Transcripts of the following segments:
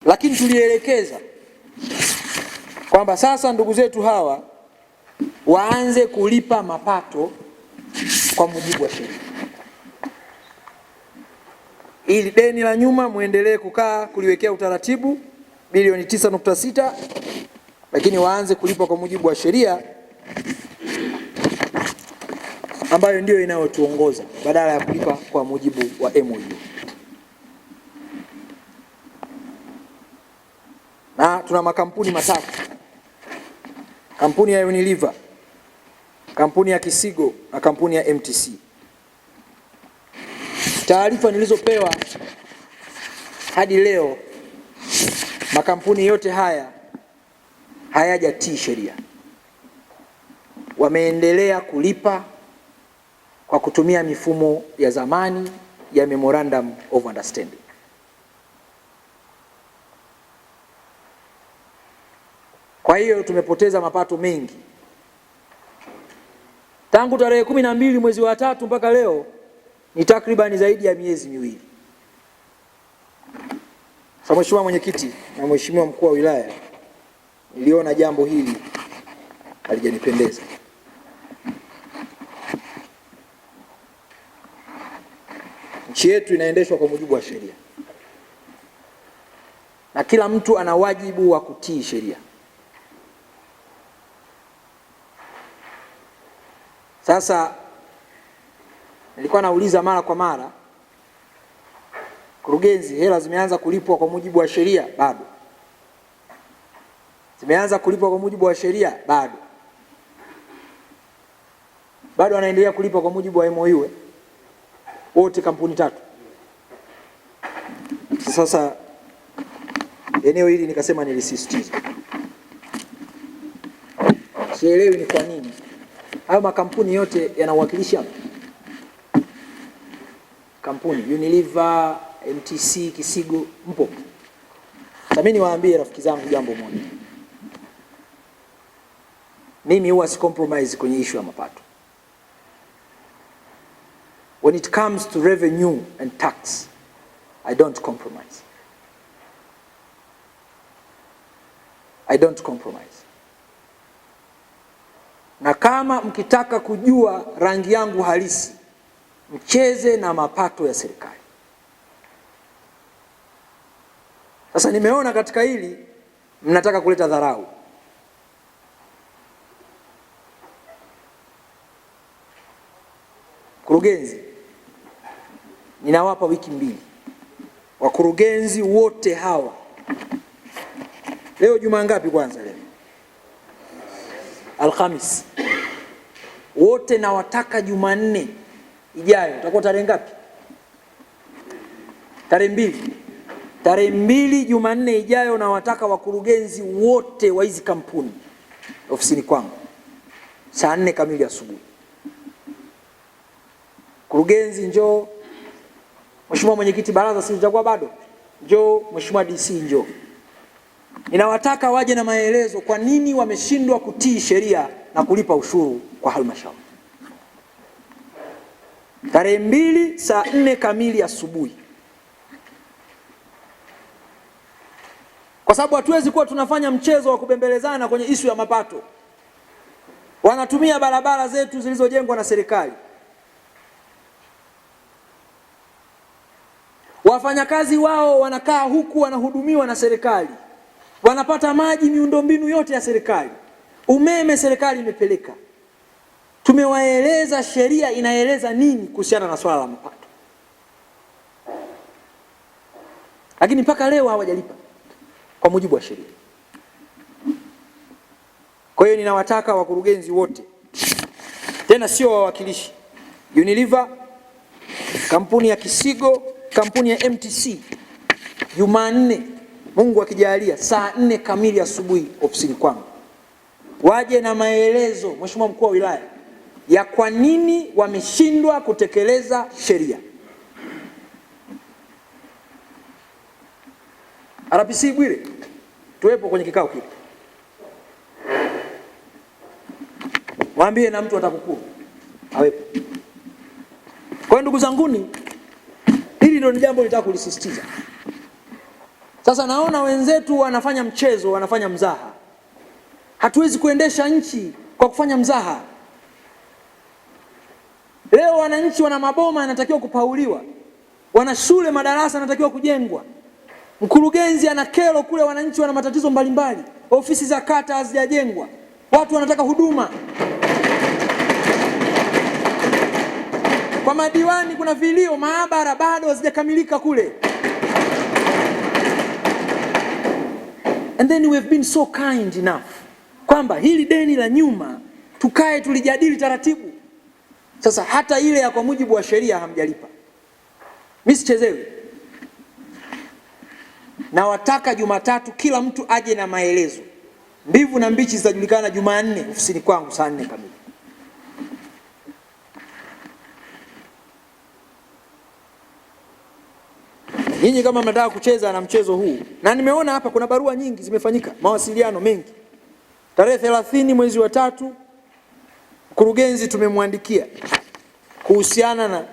Lakini tulielekeza kwamba sasa ndugu zetu hawa waanze kulipa mapato kwa mujibu wa sheria, ili deni la nyuma muendelee kukaa kuliwekea utaratibu bilioni 9.6, lakini waanze kulipa kwa mujibu wa sheria ambayo ndio inayotuongoza badala ya kulipa kwa mujibu wa MOU. Na tuna makampuni matatu: kampuni ya Unilever, kampuni ya Kisigo na kampuni ya MTC. Taarifa nilizopewa hadi leo, makampuni yote haya hayajatii sheria, wameendelea kulipa kwa kutumia mifumo ya zamani ya Memorandum of Understanding. Kwa hiyo tumepoteza mapato mengi tangu tarehe 12 mwezi wa 3 mpaka leo, ni takribani zaidi ya miezi miwili. Sasa Mheshimiwa Mwenyekiti na Mheshimiwa Mkuu wa Wilaya, niliona jambo hili halijanipendeza. Nchi yetu inaendeshwa kwa mujibu wa sheria na kila mtu ana wajibu wa kutii sheria. Sasa nilikuwa nauliza mara kwa mara, kurugenzi, hela zimeanza kulipwa kwa mujibu wa sheria? Bado. Zimeanza kulipwa kwa mujibu wa sheria? Bado. Bado anaendelea kulipa kwa mujibu wa MOU wote, kampuni tatu. Sasa eneo hili nikasema nilisisitiza, sielewi ni kwa nini hayo makampuni yote yanawakilishi hapa. Kampuni Unilever, MTC, Kisigo, mpo. Sasa mimi niwaambie rafiki zangu jambo moja. Mimi huwa si compromise kwenye issue ya mapato. When it comes to revenue and tax, I don't compromise. I don't compromise. Na kama mkitaka kujua rangi yangu halisi, mcheze na mapato ya serikali. Sasa nimeona katika hili mnataka kuleta dharau. Kurugenzi, ninawapa wiki 2. Wakurugenzi wote hawa, leo Jumaa ngapi kwanza? Leo Alhamis. Wote nawataka Jumanne ijayo, utakuwa tarehe ngapi? Tarehe 2. Tarehe 2 Jumanne ijayo nawataka wakurugenzi wote wa hizi kampuni ofisini kwangu saa 4 kamili asubuhi. Kurugenzi njoo, Mheshimiwa Mwenyekiti baraza si litakuwa bado, njoo, Mheshimiwa DC njoo. Ninawataka waje na maelezo kwa nini wameshindwa kutii sheria na kulipa ushuru kwa halmashauri. Tarehe 2 saa 4 kamili asubuhi. Kwa sababu hatuwezi kuwa tunafanya mchezo wa kubembelezana kwenye isu ya mapato. Wanatumia barabara zetu zilizojengwa na serikali. Wafanyakazi wao wanakaa huku wanahudumiwa na serikali. Wanapata maji, miundombinu yote ya serikali. Umeme serikali imepeleka. Tumewaeleza sheria inaeleza nini kuhusiana na swala la mapato. Lakini mpaka leo hawajalipa kwa mujibu wa sheria. Kwa hiyo ninawataka wakurugenzi wote, tena sio wawakilishi, Unilever, kampuni ya Kisigo, kampuni ya MTC, Jumanne Mungu akijalia saa 4 kamili asubuhi ofisini kwangu. Waje na maelezo, Mheshimiwa Mkuu wa Wilaya, ya kwa nini wameshindwa kutekeleza sheria. RPC Bwire, tuwepo kwenye kikao kile. Waambie na mtu atakukuru awepo. Kwa ndugu zanguni, hili ndio jambo nitaka kulisisitiza. Sasa naona wenzetu wanafanya mchezo, wanafanya mzaha. Hatuwezi kuendesha nchi kwa kufanya mzaha. Leo wananchi wana maboma yanatakiwa kupauliwa, wana shule madarasa yanatakiwa kujengwa, mkurugenzi ana kero kule, wananchi wana matatizo mbalimbali, ofisi za kata hazijajengwa, watu wanataka huduma. Kwa madiwani kuna vilio, maabara bado hazijakamilika kule. And then we have been so kind enough kwamba hili deni la nyuma tukae tulijadili taratibu. Sasa hata ile ya kwa mujibu wa sheria hamjalipa. Mimi sichezewi. Na wataka Jumatatu kila mtu aje na maelezo. Mbivu na mbichi zitajulikana Jumanne ofisini kwangu saa 4 kamili. Nyinyi kama mnataka kucheza na mchezo huu, na nimeona hapa kuna barua nyingi zimefanyika, mawasiliano mengi. Tarehe 30 mwezi wa 3 mkurugenzi tumemwandikia kuhusiana na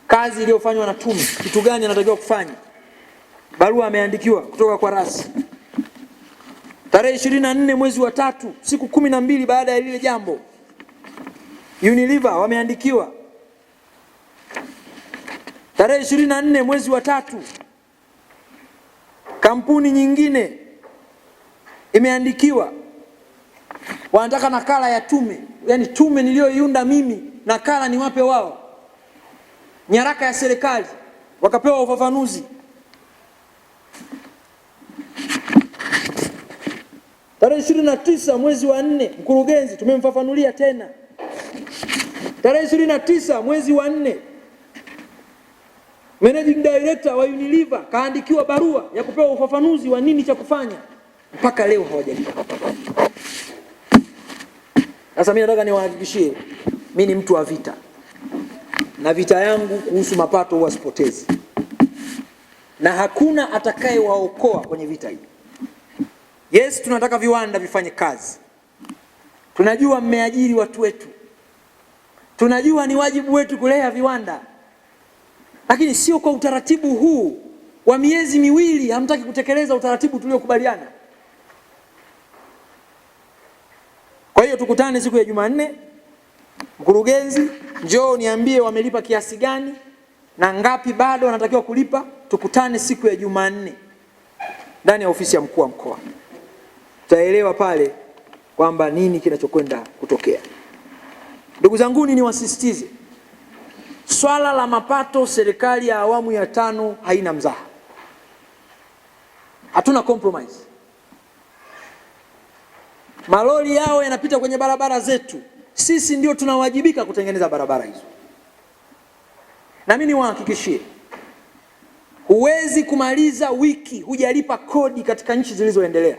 kazi iliyofanywa na tume, kitu gani anatakiwa kufanya. Barua ameandikiwa kutoka kwa rasi. Tarehe 24 mwezi wa 3, siku 12 baada ya lile jambo, Unilever wameandikiwa. Tarehe 24 mwezi wa 3, kampuni nyingine imeandikiwa, wanataka nakala ya tume, yani tume niliyoiunda mimi, nakala niwape wao, nyaraka ya serikali, wakapewa ufafanuzi. Tarehe 29 mwezi wa 4 mkurugenzi tumemfafanulia tena. Tarehe 29 mwezi wa 4 Managing Director wa Unilever kaandikiwa barua ya kupewa ufafanuzi wa nini cha kufanya. Mpaka leo hawajalipa. Sasa mimi nataka niwahakikishie, mimi ni mtu wa vita. Na vita yangu kuhusu mapato huwa sipotezi. Na hakuna atakayewaokoa kwenye vita hii. Yes, tunataka viwanda vifanye kazi. Tunajua mmeajiri watu wetu. Tunajua ni wajibu wetu kulea viwanda. Lakini sio kwa utaratibu huu wa miezi miwili, hamtaki kutekeleza utaratibu tuliokubaliana. Kwa hiyo tukutane siku ya Jumanne. Mkurugenzi, njoo niambie wamelipa kiasi gani na ngapi bado wanatakiwa kulipa. Tukutane siku ya Jumanne ndani ya ofisi ya mkuu wa mkoa. Tutaelewa pale kwamba nini kinachokwenda kutokea. Ndugu zangu, niwasisitize, swala la mapato serikali ya awamu ya 5 haina mzaha. Hatuna compromise. Malori yao yanapita kwenye barabara zetu. Sisi ndio tunawajibika kutengeneza barabara hizo. Na mimi niwahakikishie, huwezi kumaliza wiki hujalipa kodi katika nchi zilizoendelea.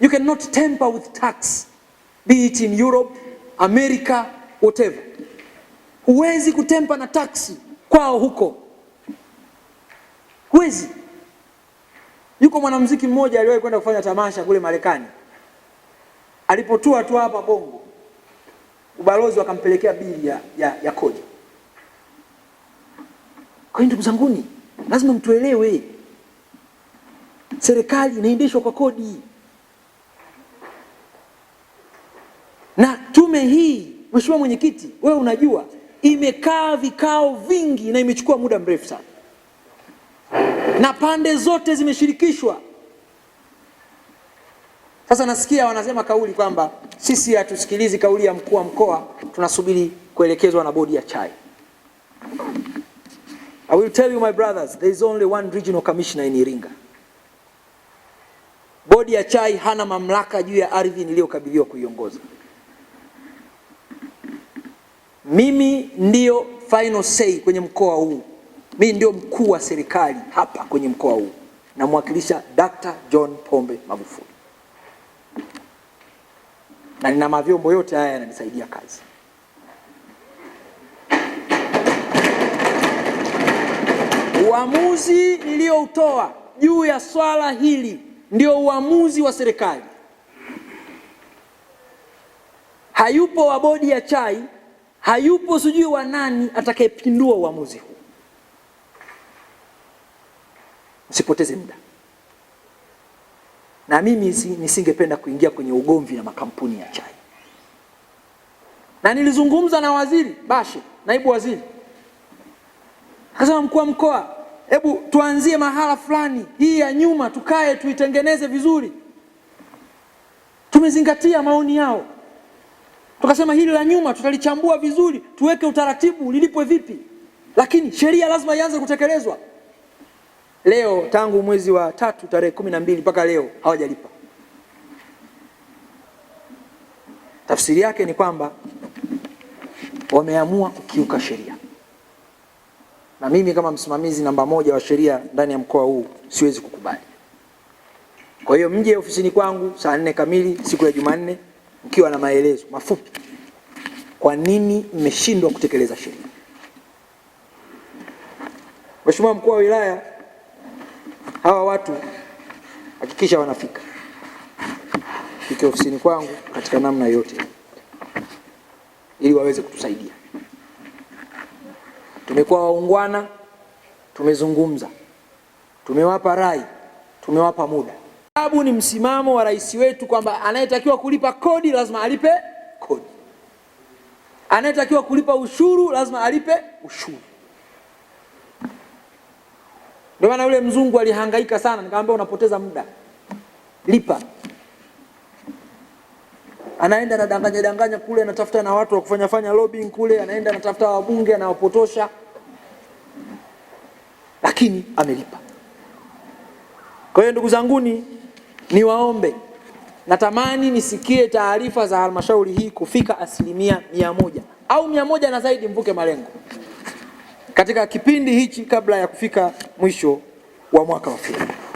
You cannot tamper with tax, be it in Europe, America, whatever. Huwezi kutempa na taksi kwao huko. Huwezi. Yuko mwanamuziki mmoja aliwahi kwenda kufanya tamasha kule Marekani. Alipotua tu hapa Bongo, ubalozi wakampelekea bili ya kodi. Kwa hiyo ndugu zanguni, lazima mtuelewe, serikali inaendeshwa kwa kodi. Na tume hii, Mheshimiwa Mwenyekiti, wewe unajua, imekaa vikao vingi na imechukua muda mrefu sana. Na pande zote zimeshirikishwa. Sasa nasikia wanasema kauli kwamba sisi hatusikilizi kauli ya mkuu wa mkoa, tunasubiri kuelekezwa na bodi ya chai. I will tell you my brothers, there is only one regional commissioner in Iringa. Bodi ya chai hana mamlaka juu ya ardhi niliyokabidhiwa kuiongoza. Mimi ndio final say kwenye mkoa huu. Mimi ndio mkuu wa serikali hapa kwenye mkoa huu. Namwakilisha Dr. John Pombe Magufuli. Na nina mavyombo yote haya yananisaidia kazi. Uamuzi nilioutoa juu ya swala hili ndio uamuzi wa serikali. Hayupo wa bodi ya chai, hayupo sijui wa nani atakayepindua uamuzi huu. Msipoteze muda. Na mimi nisingependa kuingia kwenye ugomvi na makampuni ya chai. Na nilizungumza na waziri Bashe, naibu waziri. Akasema, mkuu wa mkoa, hebu tuanzie mahala fulani, hii ya nyuma tukae tuitengeneze vizuri. Tumezingatia maoni yao. Tukasema hili la nyuma tutalichambua vizuri, tuweke utaratibu lilipwe vipi. Lakini sheria lazima ianze kutekelezwa. Leo tangu mwezi wa 3 tarehe 12 mpaka leo hawajalipa. Tafsiri yake ni kwamba wameamua kukiuka sheria. Na mimi kama msimamizi namba 1 wa sheria ndani ya mkoa huu siwezi kukubali. Kwa hiyo mje ofisini kwangu saa 4 kamili siku ya Jumanne mkiwa na maelezo mafupi kwa nini mmeshindwa kutekeleza sheria. Mheshimiwa mkuu wa wilaya, hawa watu hakikisha wanafika ofisini kwangu katika namna yote ili waweze kutusaidia. Tumekuwa waungwana, tumezungumza, tumewapa rai, tumewapa muda. Sababu ni msimamo wa rais wetu kwamba anayetakiwa kulipa kodi lazima alipe kodi. Anayetakiwa kulipa ushuru lazima alipe ushuru. Ndio maana yule mzungu alihangaika sana, nikamwambia unapoteza muda. Lipa. Anaenda na danganya kule, anatafuta na watu wa kufanya lobbying kule, anaenda anatafuta wabunge anawapotosha. Lakini amelipa. Kwa hiyo ndugu zanguni, niwaombe, natamani nisikie taarifa za halmashauri hii kufika 100% au 100 na zaidi, mvuke malengo katika kipindi hichi kabla ya kufika mwisho wa mwaka wa fedha.